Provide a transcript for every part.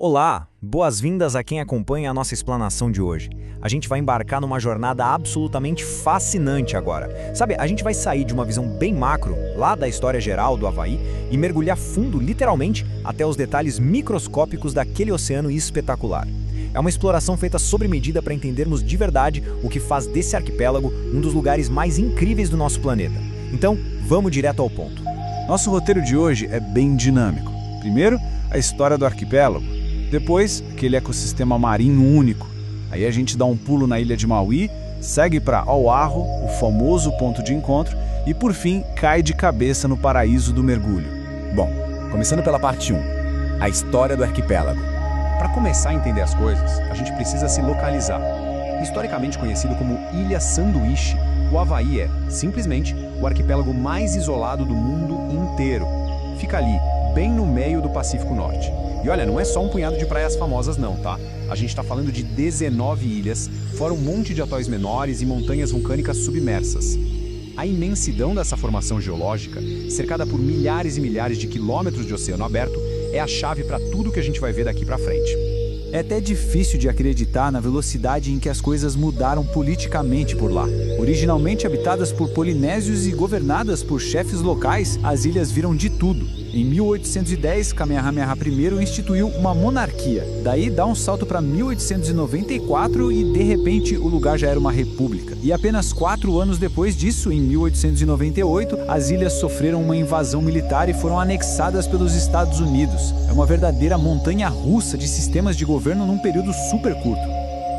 Olá, boas-vindas a quem acompanha a nossa explanação de hoje. A gente vai embarcar numa jornada absolutamente fascinante agora. Sabe, a gente vai sair de uma visão bem macro, lá da história geral do Havaí, e mergulhar fundo, literalmente, até os detalhes microscópicos daquele oceano espetacular. É uma exploração feita sob medida para entendermos de verdade o que faz desse arquipélago um dos lugares mais incríveis do nosso planeta. Então, vamos direto ao ponto. Nosso roteiro de hoje é bem dinâmico. Primeiro, a história do arquipélago. Depois, aquele ecossistema marinho único. Aí a gente dá um pulo na ilha de Maui, segue para Oahu, o famoso ponto de encontro, e por fim cai de cabeça no paraíso do mergulho. Bom, começando pela parte 1, a história do arquipélago. Para começar a entender as coisas, a gente precisa se localizar. Historicamente conhecido como Ilha Sanduíche, o Havaí é, simplesmente, o arquipélago mais isolado do mundo inteiro. Fica ali, bem no meio do Pacífico Norte. E olha, não é só um punhado de praias famosas não, tá? A gente está falando de 19 ilhas, fora um monte de atóis menores e montanhas vulcânicas submersas. A imensidão dessa formação geológica, cercada por milhares e milhares de quilômetros de oceano aberto, é a chave para tudo que a gente vai ver daqui para frente. É até difícil de acreditar na velocidade em que as coisas mudaram politicamente por lá. Originalmente habitadas por polinésios e governadas por chefes locais, as ilhas viram de tudo. Em 1810, Kamehameha I instituiu uma monarquia. Daí dá um salto para 1894 e, de repente, o lugar já era uma república. E apenas 4 anos depois disso, em 1898, as ilhas sofreram uma invasão militar e foram anexadas pelos Estados Unidos. É uma verdadeira montanha-russa de sistemas de governo num período super curto.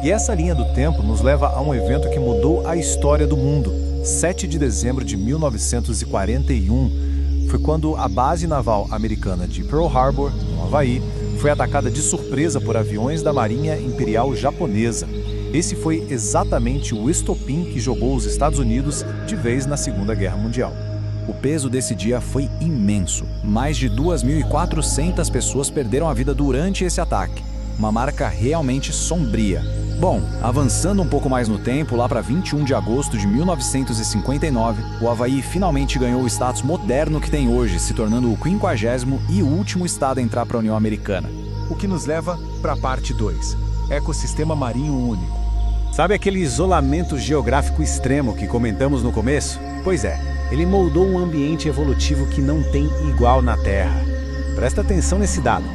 E essa linha do tempo nos leva a um evento que mudou a história do mundo. 7 de dezembro de 1941, foi quando a base naval americana de Pearl Harbor, no Havaí, foi atacada de surpresa por aviões da Marinha Imperial Japonesa. Esse foi exatamente o estopim que jogou os Estados Unidos de vez na Segunda Guerra Mundial. O peso desse dia foi imenso. Mais de 2.400 pessoas perderam a vida durante esse ataque. Uma marca realmente sombria. Bom, avançando um pouco mais no tempo, lá para 21 de agosto de 1959, o Havaí finalmente ganhou o status moderno que tem hoje, se tornando o 50º e último estado a entrar para a União Americana. O que nos leva para a parte 2, ecossistema marinho único. Sabe aquele isolamento geográfico extremo que comentamos no começo? Pois é, ele moldou um ambiente evolutivo que não tem igual na Terra. Presta atenção nesse dado.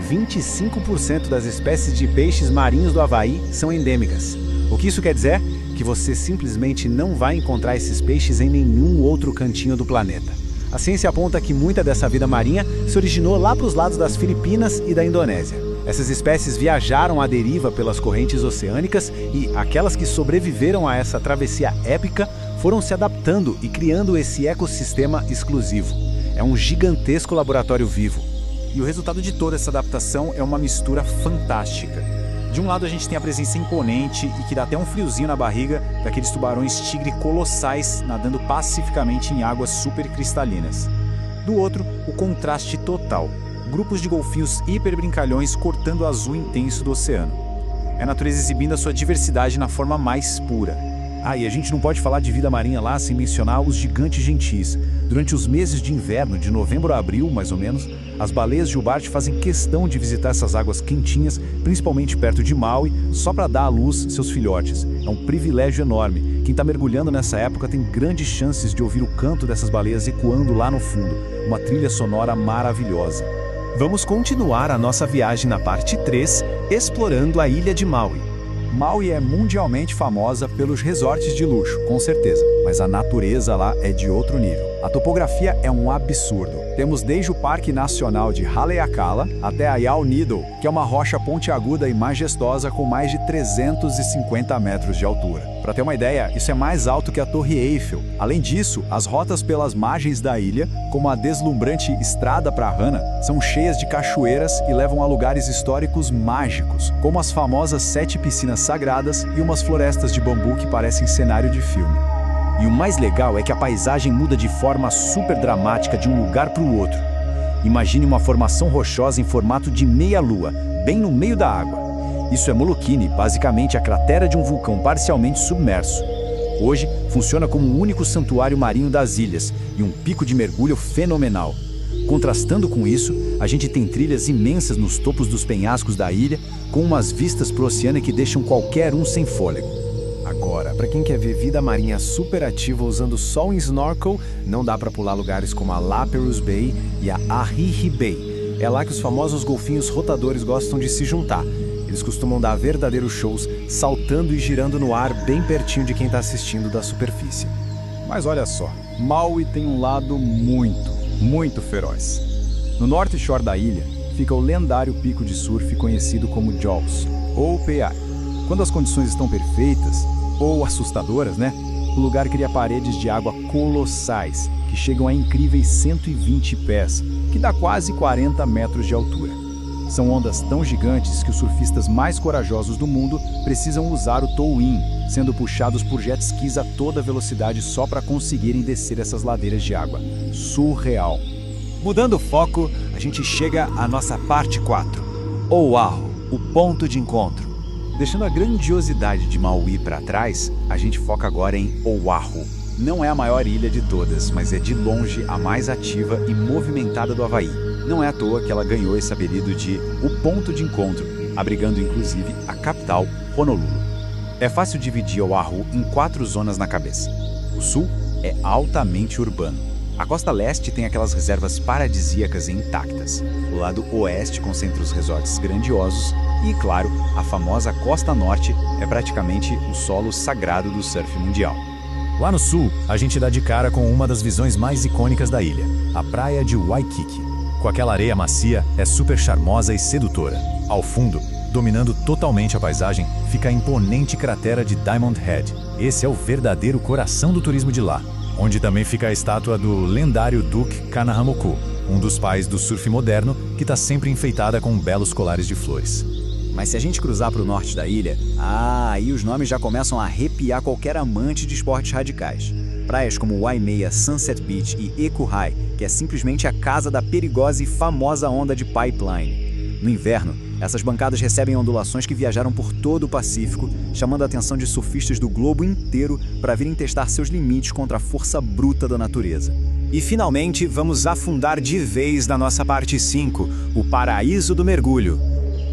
25% das espécies de peixes marinhos do Havaí são endêmicas. O que isso quer dizer? Que você simplesmente não vai encontrar esses peixes em nenhum outro cantinho do planeta. A ciência aponta que muita dessa vida marinha se originou lá para os lados das Filipinas e da Indonésia. Essas espécies viajaram à deriva pelas correntes oceânicas e aquelas que sobreviveram a essa travessia épica foram se adaptando e criando esse ecossistema exclusivo. É um gigantesco laboratório vivo. E o resultado de toda essa adaptação é uma mistura fantástica. De um lado a gente tem a presença imponente e que dá até um friozinho na barriga daqueles tubarões tigre colossais nadando pacificamente em águas super cristalinas. Do outro, o contraste total. Grupos de golfinhos hiper brincalhões cortando o azul intenso do oceano. É a natureza exibindo a sua diversidade na forma mais pura. E a gente não pode falar de vida marinha lá sem mencionar os gigantes gentis. Durante os meses de inverno, de novembro a abril, mais ou menos, as baleias Gilbert fazem questão de visitar essas águas quentinhas, principalmente perto de Maui, só para dar à luz seus filhotes. É um privilégio enorme. Quem está mergulhando nessa época tem grandes chances de ouvir o canto dessas baleias ecoando lá no fundo. Uma trilha sonora maravilhosa. Vamos continuar a nossa viagem na parte 3, explorando a ilha de Maui. Maui é mundialmente famosa pelos resorts de luxo, com certeza, mas a natureza lá é de outro nível. A topografia é um absurdo. Temos desde o Parque Nacional de Haleakala até a Yao Needle, que é uma rocha pontiaguda e majestosa com mais de 350 metros de altura. Para ter uma ideia, isso é mais alto que a Torre Eiffel. Além disso, as rotas pelas margens da ilha, como a deslumbrante Estrada Prahana, são cheias de cachoeiras e levam a lugares históricos mágicos, como as famosas 7 piscinas sagradas e umas florestas de bambu que parecem cenário de filme. E o mais legal é que a paisagem muda de forma super dramática de um lugar para o outro. Imagine uma formação rochosa em formato de meia-lua, bem no meio da água. Isso é Molokini, basicamente a cratera de um vulcão parcialmente submerso. Hoje, funciona como um único santuário marinho das ilhas e um pico de mergulho fenomenal. Contrastando com isso, a gente tem trilhas imensas nos topos dos penhascos da ilha, com umas vistas pro oceano que deixam qualquer um sem fôlego. Agora, para quem quer ver vida marinha super ativa usando só um snorkel, não dá para pular lugares como a Lapperus Bay e a Ahihi Bay. É lá que os famosos golfinhos rotadores gostam de se juntar. Eles costumam dar verdadeiros shows, saltando e girando no ar bem pertinho de quem está assistindo da superfície. Mas olha só, Maui tem um lado muito feroz. No norte shore da ilha, fica o lendário pico de surf conhecido como Jaws, ou PA. Quando as condições estão perfeitas, ou assustadoras, né? O lugar cria paredes de água colossais, que chegam a incríveis 120 pés, que dá quase 40 metros de altura. São ondas tão gigantes que os surfistas mais corajosos do mundo precisam usar o tow-in, sendo puxados por jet skis a toda velocidade só para conseguirem descer essas ladeiras de água. Surreal. Mudando o foco, a gente chega à nossa parte 4. Oahu, o ponto de encontro. Deixando a grandiosidade de Maui para trás, a gente foca agora em Oahu. Não é a maior ilha de todas, mas é de longe a mais ativa e movimentada do Havaí. Não é à toa que ela ganhou esse apelido de o ponto de encontro, abrigando inclusive a capital, Honolulu. É fácil dividir Oahu em 4 zonas na cabeça. O sul é altamente urbano. A costa leste tem aquelas reservas paradisíacas e intactas. O lado oeste concentra os resorts grandiosos e, claro, a famosa costa norte é praticamente o solo sagrado do surf mundial. Lá no sul, a gente dá de cara com uma das visões mais icônicas da ilha, a praia de Waikiki. Com aquela areia macia, é super charmosa e sedutora. Ao fundo, dominando totalmente a paisagem, fica a imponente cratera de Diamond Head. Esse é o verdadeiro coração do turismo de lá, onde também fica a estátua do lendário Duke Kahanamoku, um dos pais do surf moderno, que está sempre enfeitada com belos colares de flores. Mas se a gente cruzar para o norte da ilha, aí os nomes já começam a arrepiar qualquer amante de esportes radicais. Praias como Waimea, Sunset Beach e Eku High, que é simplesmente a casa da perigosa e famosa onda de Pipeline. No inverno, essas bancadas recebem ondulações que viajaram por todo o Pacífico, chamando a atenção de surfistas do globo inteiro para virem testar seus limites contra a força bruta da natureza. E finalmente, vamos afundar de vez na nossa parte 5, o paraíso do mergulho.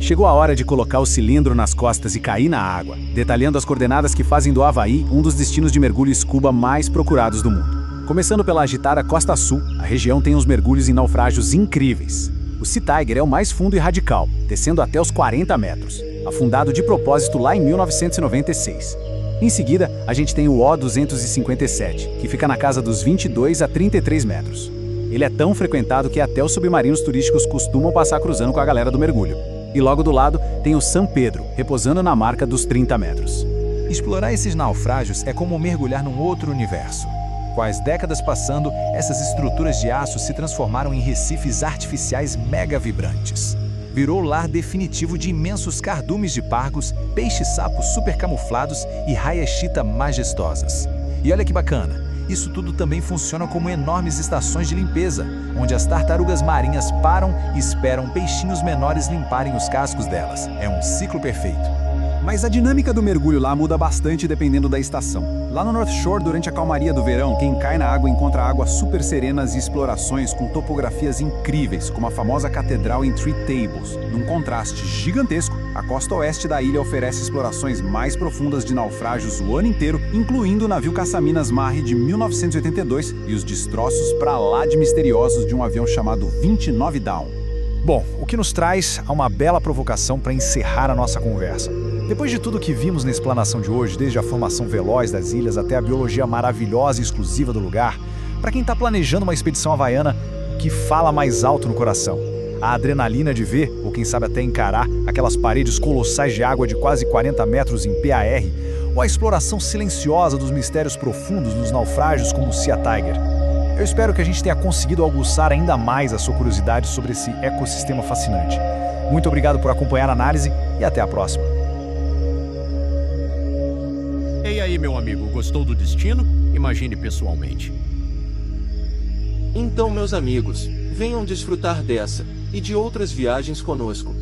Chegou a hora de colocar o cilindro nas costas e cair na água, detalhando as coordenadas que fazem do Havaí um dos destinos de mergulho scuba mais procurados do mundo. Começando pela agitada Costa Sul, a região tem uns mergulhos em naufrágios incríveis. O Sea Tiger é o mais fundo e radical, descendo até os 40 metros, afundado de propósito lá em 1996. Em seguida, a gente tem o O-257, que fica na casa dos 22 a 33 metros. Ele é tão frequentado que até os submarinos turísticos costumam passar cruzando com a galera do mergulho. E logo do lado tem o San Pedro, repousando na marca dos 30 metros. Explorar esses naufrágios é como mergulhar num outro universo. Com as décadas passando, essas estruturas de aço se transformaram em recifes artificiais mega vibrantes. Virou o lar definitivo de imensos cardumes de pargos, peixes-sapos super camuflados e raias-chita majestosas. E olha que bacana! Isso tudo também funciona como enormes estações de limpeza, onde as tartarugas marinhas param e esperam peixinhos menores limparem os cascos delas. É um ciclo perfeito. Mas a dinâmica do mergulho lá muda bastante dependendo da estação. Lá no North Shore, durante a calmaria do verão, quem cai na água encontra águas super serenas e explorações com topografias incríveis, como a famosa catedral em Three Tables. Num contraste gigantesco, a costa oeste da ilha oferece explorações mais profundas de naufrágios o ano inteiro, incluindo o navio caça-minas Mahi de 1982 e os destroços pra lá de misteriosos de um avião chamado 29 Down. Bom, o que nos traz a uma bela provocação para encerrar a nossa conversa. Depois de tudo que vimos na explanação de hoje, desde a formação veloz das ilhas até a biologia maravilhosa e exclusiva do lugar, para quem está planejando uma expedição havaiana, o que fala mais alto no coração? A adrenalina de ver, ou quem sabe até encarar, aquelas paredes colossais de água de quase 40 metros em PAR, ou a exploração silenciosa dos mistérios profundos nos naufrágios como o Sea Tiger. Eu espero que a gente tenha conseguido aguçar ainda mais a sua curiosidade sobre esse ecossistema fascinante. Muito obrigado por acompanhar a análise e até a próxima. E aí, meu amigo, gostou do destino? Imagine pessoalmente. Então, meus amigos, venham desfrutar dessa e de outras viagens conosco.